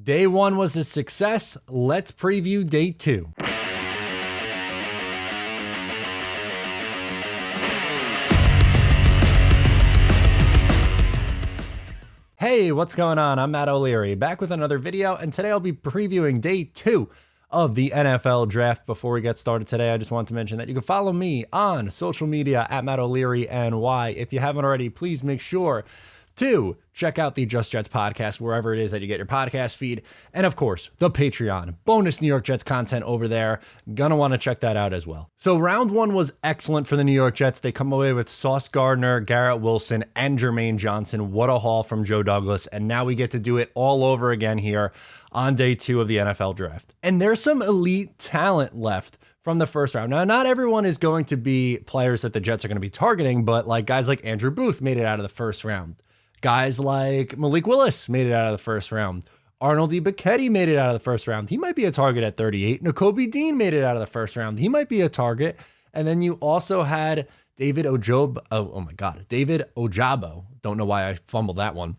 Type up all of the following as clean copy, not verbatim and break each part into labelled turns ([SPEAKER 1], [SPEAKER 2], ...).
[SPEAKER 1] Day one was a success. Let's preview day two. Hey, what's going on? I'm Matt O'Leary, back with another video, and today I'll be previewing day two of the NFL draft. Before we get started today, I just want to mention that you can follow me on social media at Matt O'Leary NY. If you haven't already, please make sure to check out the Just Jets podcast wherever it is that you get your podcast feed. And of course, the Patreon. Bonus New York Jets content over there. Gonna want to check that out as well. So round one was excellent for the New York Jets. They come away with Sauce Gardner, Garrett Wilson, and Jermaine Johnson. What a haul from Joe Douglas. And now we get to do it all over again here on day two of the NFL draft. And there's some elite talent left from the first round. Now, not everyone is going to be players that the Jets are going to be targeting, but like guys like Andrew Booth made it out of the first round. Guys like Malik Willis made it out of the first round. Arnold Ebiketie made it out of the first round. He might be a target at 38. Nakobe Dean made it out of the first round. He might be a target. And then you also had David Ojabo. David Ojabo. Don't know why I fumbled that one.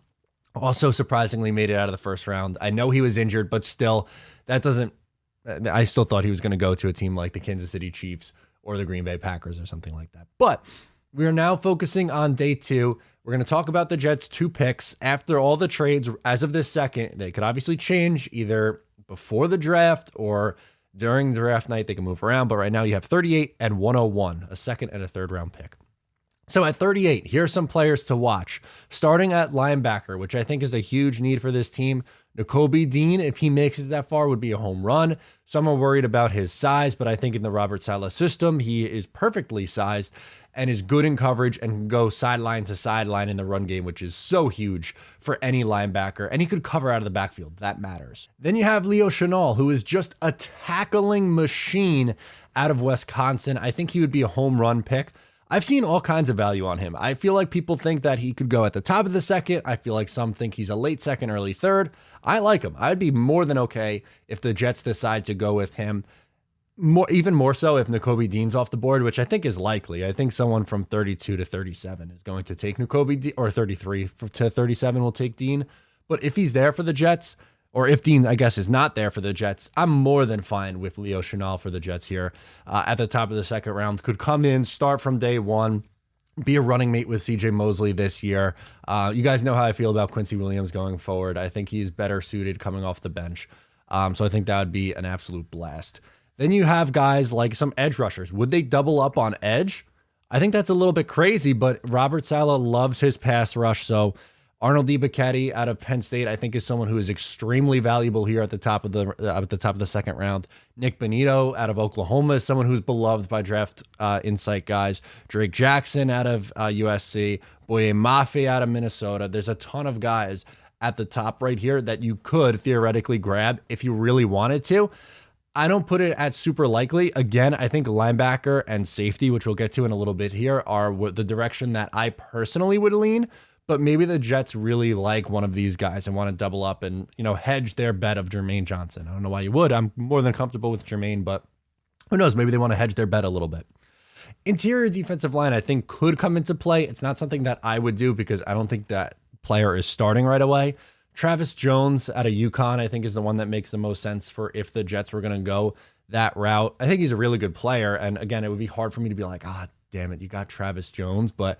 [SPEAKER 1] Also surprisingly made it out of the first round. I know he was injured, but still, I still thought he was going to go to a team like the Kansas City Chiefs or the Green Bay Packers or something like that. But we are now focusing on day two. We're going to talk about the Jets' two picks. After all the trades, as of this second, they could obviously change either before the draft or during draft night. They can move around, but right now you have 38 and 101, a second and a third round pick. So at 38, here are some players to watch. Starting at linebacker, which I think is a huge need for this team. Nakobe Dean, if he makes it that far, would be a home run. Some are worried about his size, but I think in the Robert Saleh system, he is perfectly sized and is good in coverage and can go sideline to sideline in the run game, which is so huge for any linebacker. And he could cover out of the backfield. That matters. Then you have Leo Chenal, who is just a tackling machine out of Wisconsin. I think he would be a home run pick. I've seen all kinds of value on him. I feel like people think that he could go at the top of the second. I feel like some think he's a late second, early third. I like him. I'd be more than okay if the Jets decide to go with him. Even more so if Nakobe Dean's off the board, which I think is likely. I think someone from 32 to 37 is going to take Nakobe Dean, or 33 to 37 will take Dean. But if he's there for the Jets, or if Dean, I guess, is not there for the Jets, I'm more than fine with Leo Chenal for the Jets here at the top of the second round. Could come in, start from day one, be a running mate with CJ Mosley this year. You guys know how I feel about Quincy Williams going forward. I think he's better suited coming off the bench. So I think that would be an absolute blast. Then you have guys like some edge rushers. Would they double up on edge? I think that's a little bit crazy, but Robert Saleh loves his pass rush. So Arnold Ebiketie out of Penn State, I think, is someone who is extremely valuable here at the top of the second round. Nick Bonito out of Oklahoma is someone who's beloved by Draft Insight guys. Drake Jackson out of USC. Boye Mafe out of Minnesota. There's a ton of guys at the top right here that you could theoretically grab if you really wanted to. I don't put it at super likely. Again, I think linebacker and safety, which we'll get to in a little bit here, are the direction that I personally would lean. But maybe the Jets really like one of these guys and want to double up and, hedge their bet of Jermaine Johnson. I don't know why you would. I'm more than comfortable with Jermaine, but who knows? Maybe they want to hedge their bet a little bit. Interior defensive line, I think, could come into play. It's not something that I would do because I don't think that player is starting right away. Travis Jones out of UConn, I think, is the one that makes the most sense for if the Jets were going to go that route. I think he's a really good player. And again, it would be hard for me to be like, damn it, you got Travis Jones. But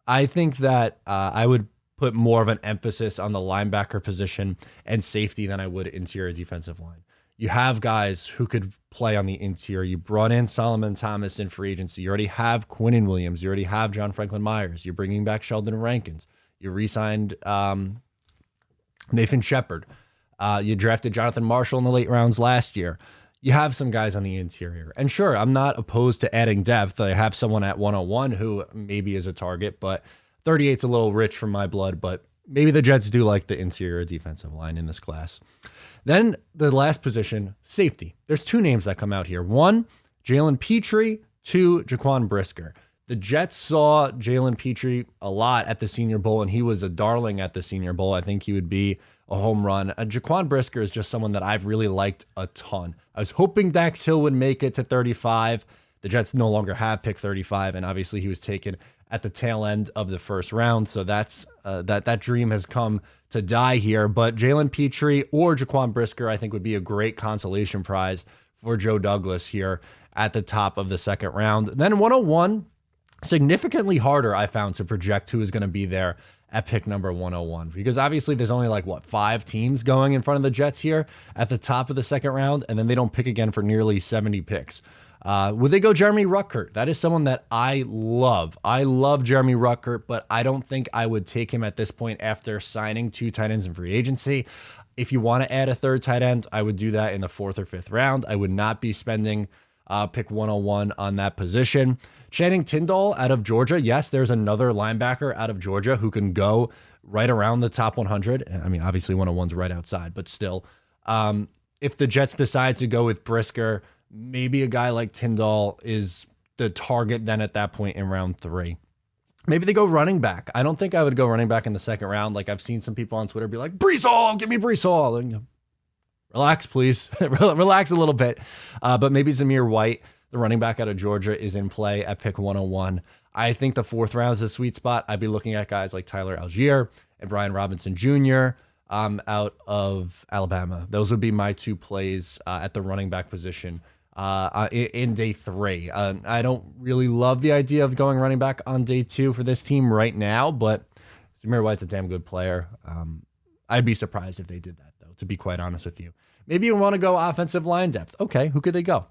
[SPEAKER 1] I think that I would put more of an emphasis on the linebacker position and safety than I would interior defensive line. You have guys who could play on the interior. You brought in Solomon Thomas in free agency. You already have Quinnen Williams. You already have John Franklin Myers. You're bringing back Sheldon Rankins. You re-signed Nathan Shepard. You drafted Jonathan Marshall in the late rounds last year. You have some guys on the interior. And sure, I'm not opposed to adding depth. I have someone at 101 who maybe is a target, but 38's a little rich for my blood, but maybe the Jets do like the interior defensive line in this class. Then the last position, safety. There's two names that come out here. One, Jalen Petrie. Two, Jaquan Brisker. The Jets saw Jalen Petrie a lot at the Senior Bowl, and he was a darling at the Senior Bowl. I think he would be a home run. Jaquan Brisker is just someone that I've really liked a ton. I was hoping Dax Hill would make it to 35. The Jets no longer have pick 35, and obviously he was taken at the tail end of the first round. So that's that dream has come to die here, but Jalen Petrie or Jaquan Brisker, I think, would be a great consolation prize for Joe Douglas here at the top of the second round. Then 101, significantly harder, I found, to project who is going to be there at pick number 101, because obviously there's only like 5 teams going in front of the Jets here at the top of the second round, and then they don't pick again for nearly 70 picks. Would they go Jeremy Ruckert? That is someone that I love. I love Jeremy Ruckert, but I don't think I would take him at this point after signing 2 tight ends in free agency. If you want to add a third tight end, I would do that in the 4th or 5th round. I would not be spending pick 101 on that position. Channing Tindall out of Georgia. Yes, there's another linebacker out of Georgia who can go right around the top 100. I mean, obviously 101's right outside, but still. If the Jets decide to go with Brisker, maybe a guy like Tindall is the target then at that point in round 3. Maybe they go running back. I don't think I would go running back in the second round. Like, I've seen some people on Twitter be like, Breece Hall, give me Breece Hall. And, relax, please. Relax a little bit. But maybe Zamir White, the running back out of Georgia, is in play at pick 101. I think the 4th round is a sweet spot. I'd be looking at guys like Tyler Algier and Brian Robinson Jr. Out of Alabama. Those would be my 2 plays at the running back position in day 3. I don't really love the idea of going running back on day 2 for this team right now, but Zamir White's a damn good player. I'd be surprised if they did that, though, to be quite honest with you. Maybe you want to go offensive line depth. Okay, who could they go?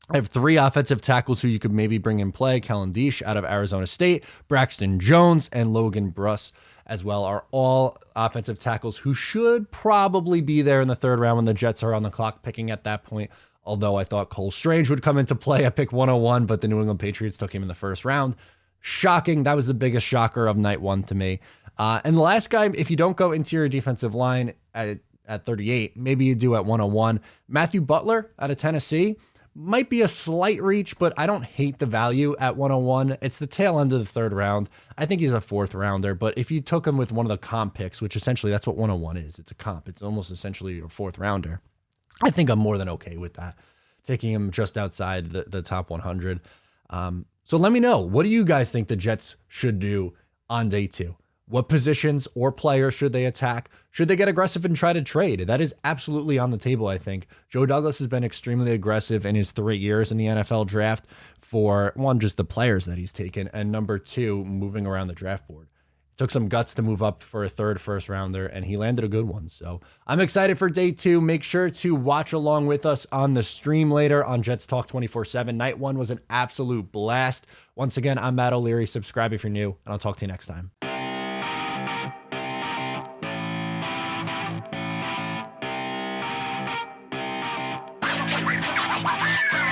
[SPEAKER 1] I have 3 offensive tackles who you could maybe bring in play. Kellen Diesch out of Arizona State, Braxton Jones, and Logan Bruss as well are all offensive tackles who should probably be there in the 3rd round when the Jets are on the clock picking at that point. Although I thought Cole Strange would come into play at pick 101, but the New England Patriots took him in the 1st round. Shocking. That was the biggest shocker of night 1 to me. And the last guy, if you don't go interior defensive line at 38, maybe you do at 101. Matthew Butler out of Tennessee. Might be a slight reach, but I don't hate the value at 101. It's the tail end of the 3rd round. I think he's a 4th rounder, but if you took him with one of the comp picks, which essentially that's what 101 is, it's a comp. It's almost essentially your 4th rounder. I think I'm more than okay with that, taking him just outside the top 100. So let me know, what do you guys think the Jets should do on day 2? What positions or players should they attack? Should they get aggressive and try to trade? That is absolutely on the table, I think. Joe Douglas has been extremely aggressive in his 3 years in the NFL draft for, 1, just the players that he's taken, and number 2, moving around the draft board. Took some guts to move up for a 3rd first rounder, and he landed a good one. So I'm excited for day 2. Make sure to watch along with us on the stream later on Jets Talk 24/7. Night 1 was an absolute blast. Once again, I'm Matt O'Leary. Subscribe if you're new, and I'll talk to you next time.
[SPEAKER 2] Wow.